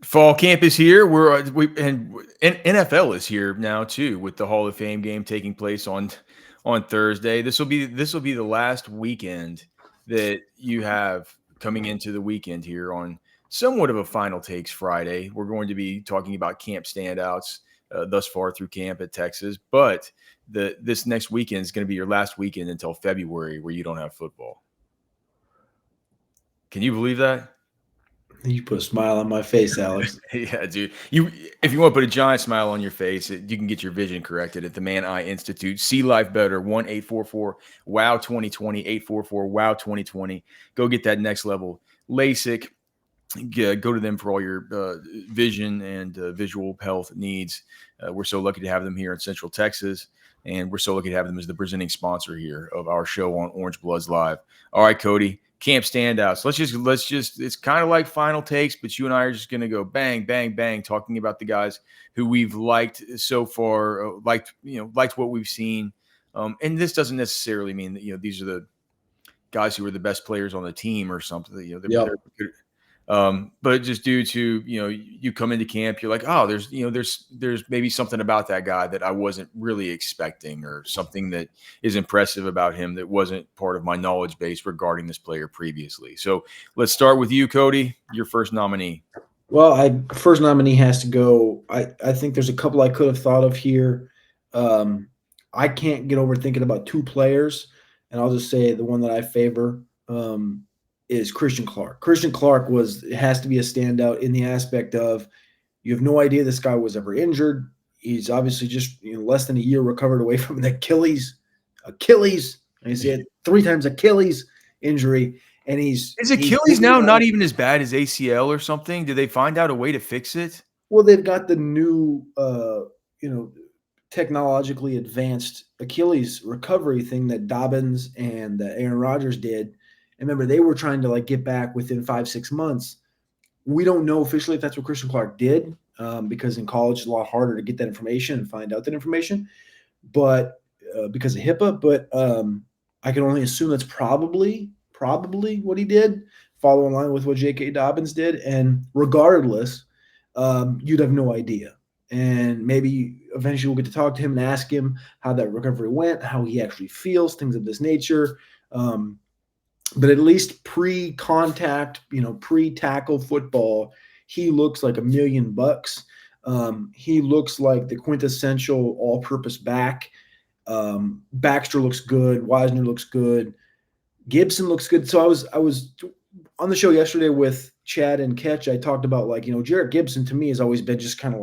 Fall camp is here. And NFL is here now too, with the Hall of Fame game taking place on Thursday. This will be the last weekend that you have coming into the weekend here on somewhat of a final takes Friday. We're going to be talking about camp standouts thus far through camp at Texas, but this next weekend is going to be your last weekend until February, where you don't have football. Can you believe that? You put a smile on my face, Alex. Yeah, dude. If you want to put a giant smile on your face, you can get your vision corrected at the Man Eye Institute. See life better. 1-844 Wow 2020 844 Wow 2020. Go get that next level LASIK. Go to them for all your vision and visual health needs. We're so lucky to have them here in Central Texas, and we're so lucky to have them as the presenting sponsor here of our show on Orange Bloods Live. All right, Cody, camp standouts. Let's just. It's kind of like final takes, but you and I are just gonna go bang, bang, bang, talking about the guys who we've liked so far, liked what we've seen. And this doesn't necessarily mean that these are the guys who are the best players on the team or something. Yep. But just due to you come into camp, you're like, oh, there's maybe something about that guy that I wasn't really expecting, or something that is impressive about him that wasn't part of my knowledge base regarding this player previously. So let's start with you, Cody, your first nominee. Well, I first nominee has to go. I think there's a couple I could have thought of here. Um, I can't get over thinking about two players, and I'll just say the one that I favor is Christian Clark. Christian Clark has to be a standout in the aspect of you have no idea this guy was ever injured. He's obviously just less than a year recovered away from an Achilles. I say it three times Achilles injury, and Is he's Achilles now not even as bad as ACL or something? Did they find out a way to fix it? well, they've got the new technologically advanced Achilles recovery thing that Dobbins and Aaron Rodgers did. And remember, they were trying to get back within 5-6 months. We don't know officially if that's what Christian Clark did, because in college it's a lot harder to get that information and find out that information, but because of HIPAA. But I can only assume that's probably what he did, follow in line with what J.K. Dobbins did. And regardless, you'd have no idea. And maybe eventually we'll get to talk to him and ask him how that recovery went, how he actually feels, things of this nature. But at least pre-contact, pre-tackle football, he looks like $1,000,000. He looks like the quintessential all-purpose back. Baxter looks good. Wisner looks good. Gibson looks good. So I was on the show yesterday with Chad and Ketch. I talked about Jarrett Gibson to me has always been just kind of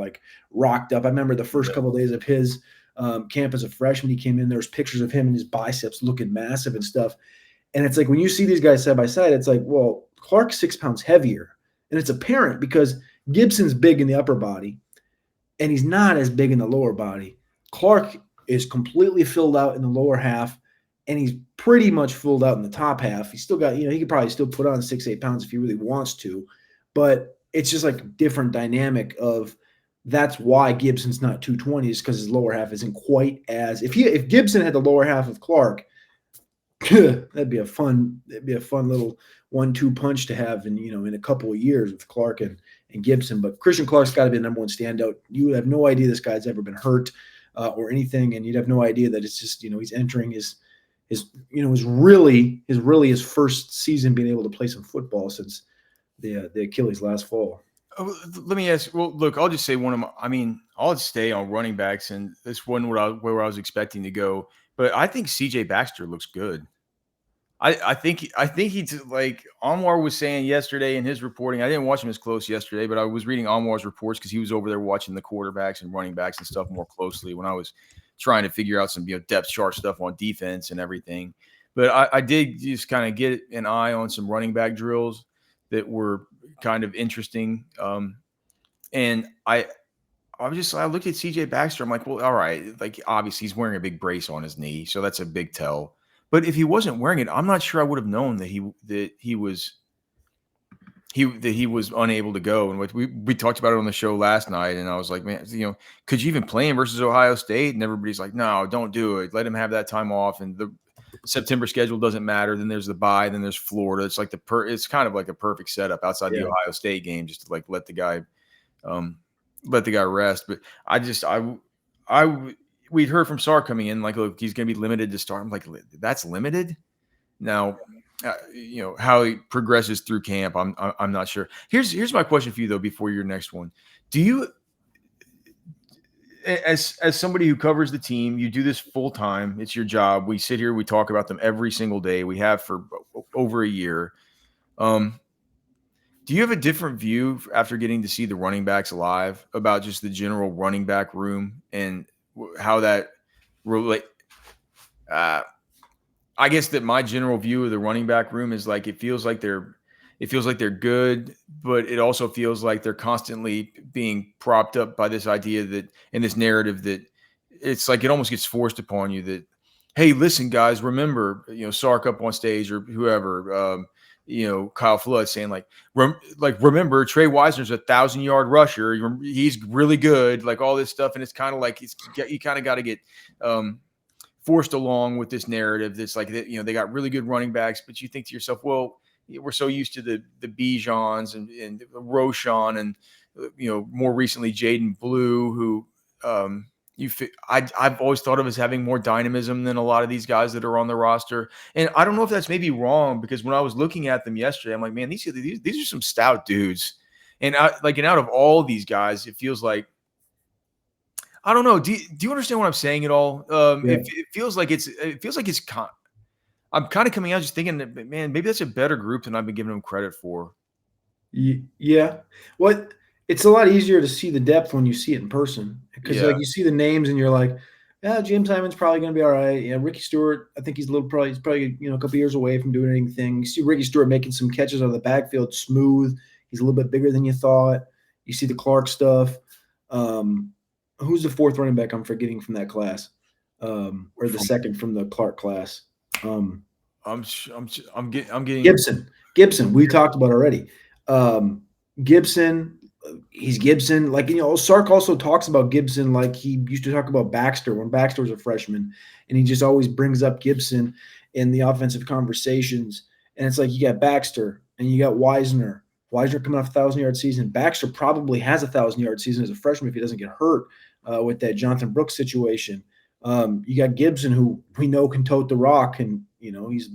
rocked up. I remember the first couple of days of his camp as a freshman, he came in. There was pictures of him and his biceps looking massive and stuff. And it's like when you see these guys side by side, it's like, well, Clark's 6 pounds heavier. And it's apparent because Gibson's big in the upper body and he's not as big in the lower body. Clark is completely filled out in the lower half and he's pretty much filled out in the top half. He's still got, he could probably still put on 6-8 pounds if he really wants to. But it's just like a different dynamic of that's why Gibson's not 220 is because his lower half isn't quite as – if Gibson had the lower half of Clark – that'd be a fun little 1-2 punch to have in a couple of years with Clark and Gibson. But Christian Clark's got to be the number one standout. You would have no idea this guy's ever been hurt or anything, and you'd have no idea that it's just he's entering his really his first season being able to play some football since the Achilles last fall. Let me ask. Well, look, I'll just say I'll stay on running backs, and this wasn't where I was expecting to go. But I think C.J. Baxter looks good. I think he's like Anwar was saying yesterday in his reporting. I didn't watch him as close yesterday, but I was reading Anwar's reports because he was over there watching the quarterbacks and running backs and stuff more closely when I was trying to figure out some depth chart stuff on defense and everything. But I did just kind of get an eye on some running back drills that were kind of interesting. And I looked at CJ Baxter. I'm like, well, all right. Like, obviously he's wearing a big brace on his knee, so that's a big tell. But if he wasn't wearing it, I'm not sure I would have known that he was unable to go. And we talked about it on the show last night, and I was like, man, could you even play him versus Ohio State? And everybody's like, no, don't do it. Let him have that time off. And September schedule doesn't matter. Then there's the bye. Then there's Florida. It's like it's kind of like a perfect setup outside the Yeah. Ohio State game, just to like um, let the guy rest. But we'd heard from Sark coming in like, look, he's going to be limited to start. I'm like, that's limited. Now, how he progresses through camp, I'm not sure. Here's my question for you though. Before your next one, do you, as somebody who covers the team, you do this full time? It's your job. We sit here, we talk about them every single day. We have for over a year. Do you have a different view after getting to see the running backs live about just the general running back room and how that relate? I guess that my general view of the running back room is like it feels like they're good, but it also feels like they're constantly being propped up by this idea that in this narrative that it's like it almost gets forced upon you that, hey, listen, guys, remember, Sark up on stage or whoever, Kyle Flood saying remember Trey Wisner's 1,000-yard rusher. He's really good, like all this stuff, and it's kind of like you kind of got to get forced along with this narrative that's like, they got really good running backs, but you think to yourself, well, we're so used to the Bijans and Roshan and more recently Jaden Blue, who I've always thought of as having more dynamism than a lot of these guys that are on the roster. And I don't know if that's maybe wrong, because when I was looking at them yesterday, I'm like, man, these are some stout dudes. And out of all these guys, it feels like, I don't know. Do you understand what I'm saying at all? Yeah. It feels like I'm kind of coming out just thinking that, man, maybe that's a better group than I've been giving them credit for. Yeah. Well, it's a lot easier to see the depth when you see it in person, because Yeah. like you see the names and you're like, yeah, James Hyman's probably going to be all right. Yeah, Ricky Stewart, I think he's probably a couple years away from doing anything. You see Ricky Stewart making some catches out of the backfield, smooth. He's a little bit bigger than you thought. You see the Clark stuff. Who's the fourth running back I'm forgetting from that class, or the second from the Clark class? I'm getting Gibson. We talked about already. Gibson. He's Gibson. Like, Sark also talks about Gibson like he used to talk about Baxter when Baxter was a freshman, and he just always brings up Gibson in the offensive conversations. And it's like you got Baxter and you got Wisner. Wisner coming off a 1,000-yard season. Baxter probably has a 1,000-yard season as a freshman if he doesn't get hurt with that Jonathan Brooks situation. You got Gibson, who we know can tote the rock, and he's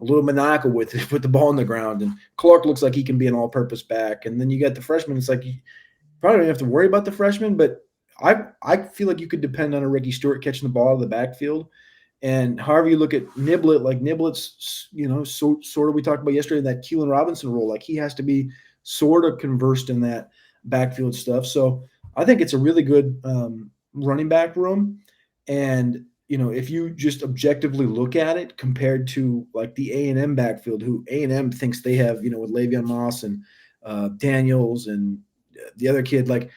a little maniacal with the ball on the ground. And Clark looks like he can be an all-purpose back. And then you got the freshman. It's like you probably don't have to worry about the freshman, but I feel like you could depend on a Ricky Stewart catching the ball out of the backfield. And however you look at Niblett, like Niblett's, sort of we talked about yesterday, that Keelan Robinson role, like he has to be sort of conversed in that backfield stuff. So I think it's a really good running back room. And if you just objectively look at it compared to like the A&M backfield, who A&M thinks they have, with Le'Veon Moss and Daniels and the other kid, like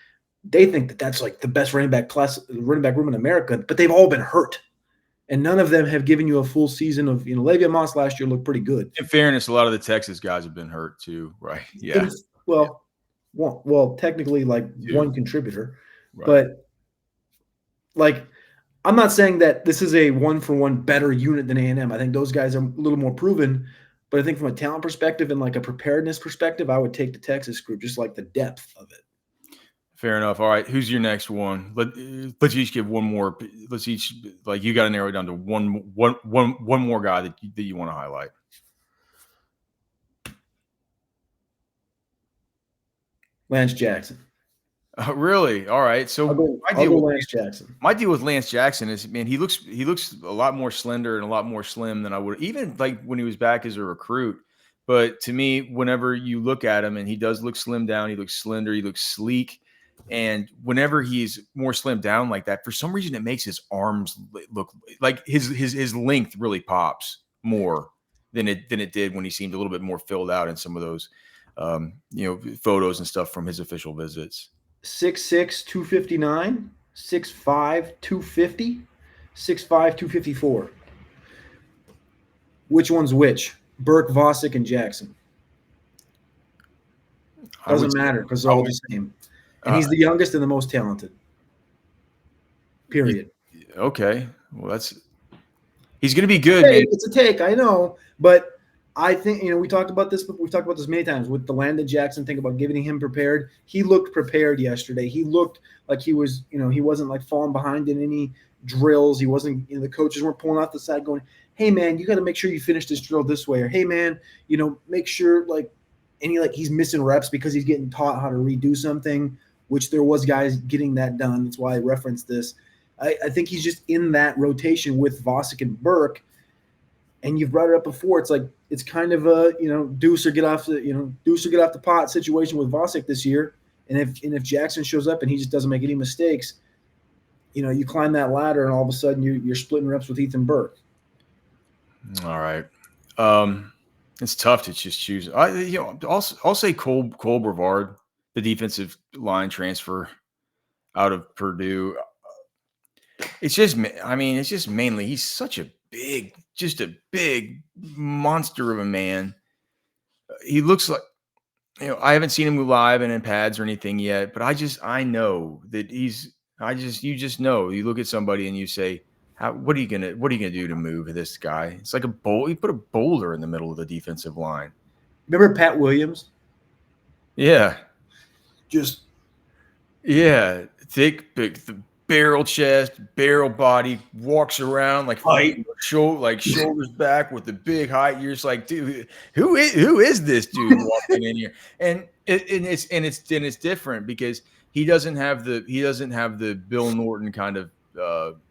they think that that's like the best running back room in America, but they've all been hurt. And none of them have given you a full season of, Le'Veon Moss last year looked pretty good. In fairness, a lot of the Texas guys have been hurt too, right? Yeah. Well, technically like one contributor, right. But like, I'm not saying that this is a one-for-one better unit than A&M. I think those guys are a little more proven, but I think from a talent perspective and like a preparedness perspective, I would take the Texas group, just like the depth of it. Fair enough. All right, who's your next one? Let's each give one more. Let's each, like, you got to narrow it down to one more guy that you want to highlight. Lance Jackson. Really? All right. So I'll go Lance Jackson. My deal with Lance Jackson is, man, he looks a lot more slender and a lot more slim than I would, even like when he was back as a recruit. But to me, whenever you look at him, and he does look slimmed down, he looks slender, he looks sleek. And whenever he's more slimmed down like that, for some reason, it makes his arms look like his length really pops more than it did when he seemed a little bit more filled out in some of those, photos and stuff from his official visits. 6'6", 259, 6'5", 250, 6'5", 254. Which one's which? Burke, Vosick, and Jackson. Doesn't matter because they're all the same. And he's the youngest and the most talented. Period. Okay. Well, He's going to be good, man. It's a take, I know, but I think we talked about this. We've talked about this many times with the Landon Jackson thing about getting him prepared. He looked prepared yesterday. He looked like he was, he wasn't like falling behind in any drills. He wasn't. The coaches weren't pulling out the side going, "Hey man, you got to make sure you finish this drill this way," or "Hey man, make sure like," he's missing reps because he's getting taught how to redo something. Which there was guys getting that done. That's why I referenced this. I think he's just in that rotation with Vosick and Burke. And you've brought it up before. It's like it's kind of a deuce or get off the pot situation with Vosick this year. And if Jackson shows up and he just doesn't make any mistakes, you climb that ladder and all of a sudden you're splitting reps with Ethan Burke. All right, it's tough to just choose. I'll say Cole Brevard, the defensive line transfer out of Purdue. It's just mainly he's such a big monster of a man. He looks like, I haven't seen him live and in pads or anything yet, but I know that you just know. You look at somebody and you say, what are you gonna do to move this guy? It's like you put a boulder in the middle of the defensive line. Remember Pat Williams? Yeah. Yeah, Thick, big, barrel chest, barrel body, walks around like height, shoulders back with the big height. You're just like, dude, who is this dude walking in here? And it's different because he doesn't have the Bill Norton kind of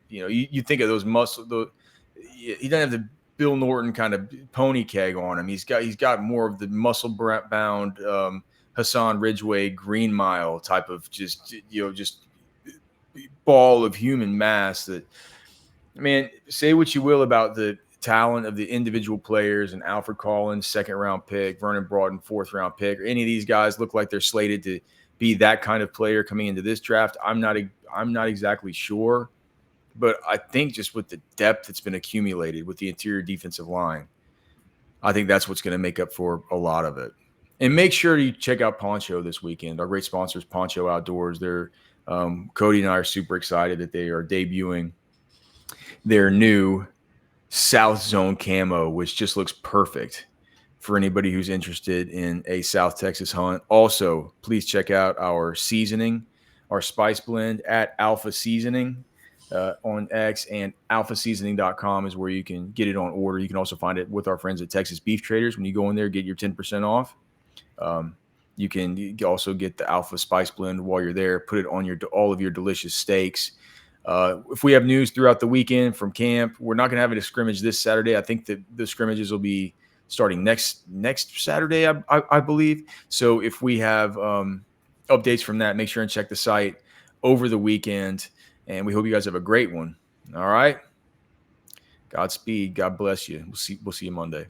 you think of those he doesn't have the Bill Norton kind of pony keg on him. He's got more of the muscle bound Hassan Ridgeway Green Mile type of just ball of human mass. That, man, say what you will about the talent of the individual players, and Alfred Collins, 2nd round pick, Vernon Broughton, 4th round pick, or any of these guys look like they're slated to be that kind of player coming into this draft. I'm not exactly sure, but I think just with the depth that's been accumulated with the interior defensive line, I think that's what's going to make up for a lot of it. And make sure you check out Poncho this weekend. Our great sponsors, Poncho Outdoors. They're Cody and I are super excited that they are debuting their new South Zone camo, which just looks perfect for anybody who's interested in a South Texas hunt. Also, please check out our seasoning, our spice blend at Alpha Seasoning on X, and alphaseasoning.com is where you can get it on order. You can also find it with our friends at Texas Beef Traders. When you go in there, get your 10% off. You can also get the Alpha Spice Blend while you're there. Put it on all of your delicious steaks. If we have news throughout the weekend from camp, we're not going to have a scrimmage this Saturday. I think that the scrimmages will be starting next Saturday, I believe. So if we have updates from that, make sure and check the site over the weekend. And we hope you guys have a great one. All right. Godspeed. God bless you. We'll see you Monday.